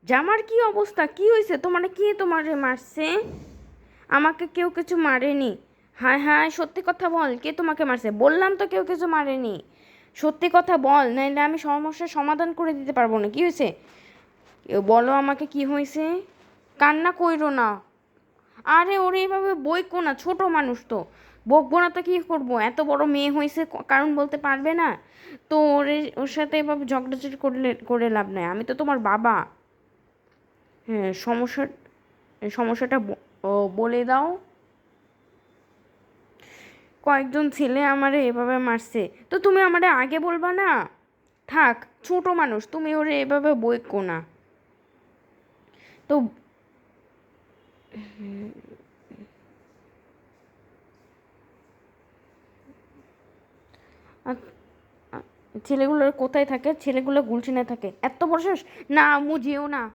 জামার কি অবস্থা? কি হয়েছে তোমার? কে তোমারে মারছে? আমাকে কেউ কিছু মারেনি। হায় হায়, সত্যি কথা বল, কে তোমাকে মারছে? বললাম তো কেউ কিছু মারেনি। সত্যি কথা বল, নাইলে আমি সমস্যার সমাধান করে দিতে পারবো না। কি হয়েছে? বলো আমাকে কি হয়েছে। কান্না কইরো না। আরে ওরে এভাবে বইকো না, ছোট মানুষ তো। বকবো না তো কি করবো? এত বড় মেয়ে হয়েছে, কারণ বলতে পারবে না? তো ওর সাথে এভাবে ঝগড়াঝাটি করলে করে লাভ নাই, আমি তো তোমার বাবা। হ্যাঁ, সমস্যাটা বলে দাও। কয়েকজন ছেলে আমারে এভাবে মারছে, তো তুমি আমারে আগে বলবা না? থাক, ছোট মানুষ, তুমি ওরে এভাবে বইকো না। তো আ- ছেলেগুলো কোথায় থাকে? ছেলেগুলো গুলশানে থাকে। এত বড় সাহস! না, আম্মু যেও না।